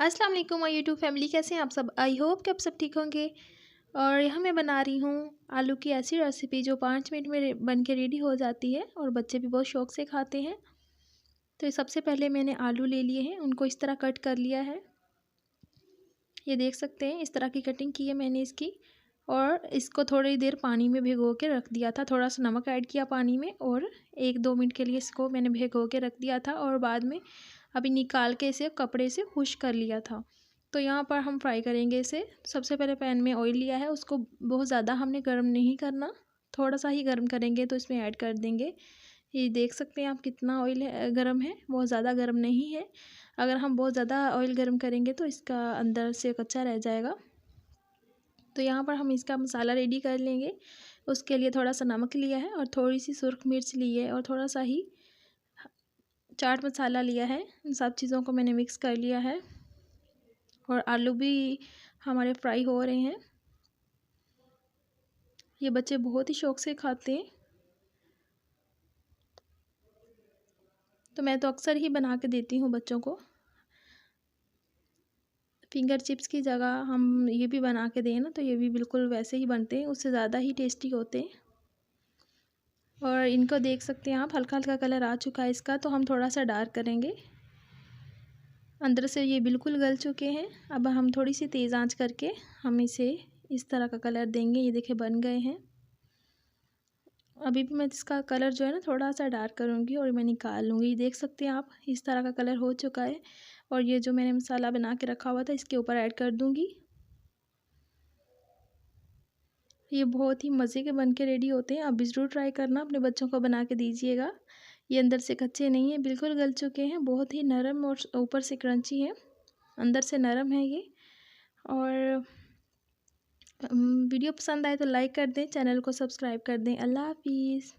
अस्सलाम वालेकुम my YouTube family, कैसे हैं आप सब। आई होप कि आप सब ठीक होंगे। और यहाँ मैं बना रही हूँ आलू की ऐसी रेसिपी जो 5 मिनट में बन के रेडी हो जाती है और बच्चे भी बहुत शौक़ से खाते हैं। तो सबसे पहले मैंने आलू ले लिए हैं, उनको इस तरह कट कर लिया है। ये देख सकते हैं, इस तरह की कटिंग की है मैंने इसकी। और इसको थोड़ी देर पानी में भिगो के रख दिया था, थोड़ा सा नमक ऐड किया पानी में और 1-2 मिनट के लिए इसको मैंने भिगो के रख दिया था। और बाद में अभी निकाल के इसे कपड़े से खुश कर लिया था। तो यहाँ पर हम फ्राई करेंगे इसे। सबसे पहले पैन में ऑयल लिया है, उसको बहुत ज़्यादा हमने गर्म नहीं करना, थोड़ा सा ही गर्म करेंगे तो इसमें ऐड कर देंगे। ये देख सकते हैं आप कितना ऑयल है, गर्म है, बहुत ज़्यादा गर्म नहीं है। अगर हम बहुत ज़्यादा ऑयल गर्म करेंगे तो इसका अंदर से कच्चा रह जाएगा। तो यहाँ पर हम इसका मसाला रेडी कर लेंगे। उसके लिए थोड़ा सा नमक लिया है और थोड़ी सी सुर्ख मिर्च ली है और थोड़ा सा ही चाट मसाला लिया है। इन सब चीज़ों को मैंने मिक्स कर लिया है और आलू भी हमारे फ्राई हो रहे हैं। ये बच्चे बहुत ही शौक़ से खाते हैं, तो मैं तो अक्सर ही बना के देती हूँ बच्चों को। फिंगर चिप्स की जगह हम ये भी बना के दें ना तो ये भी बिल्कुल वैसे ही बनते हैं, उससे ज़्यादा ही टेस्टी होते हैं। और इनको देख सकते हैं आप, हल्का हल्का कलर आ चुका है इसका, तो हम थोड़ा सा डार्क करेंगे। अंदर से ये बिल्कुल गल चुके हैं। अब हम थोड़ी सी तेज़ आंच करके हम इसे इस तरह का कलर देंगे। ये देखिए बन गए हैं। अभी भी मैं इसका कलर जो है ना थोड़ा सा डार्क करूँगी और मैं निकाल लूँगी। देख सकते हैं आप, इस तरह का कलर हो चुका है। और ये जो मैंने मसाला बना के रखा हुआ था इसके ऊपर ऐड कर दूँगी। ये बहुत ही मज़े के बन के रेडी होते हैं। आप भी ज़रूर ट्राई करना, अपने बच्चों को बना के दीजिएगा। ये अंदर से कच्चे नहीं हैं, बिल्कुल गल चुके हैं, बहुत ही नरम और ऊपर से क्रंची है, अंदर से नरम है ये। और वीडियो पसंद आए तो लाइक कर दें, चैनल को सब्सक्राइब कर दें। अल्लाह हाफ़िज़।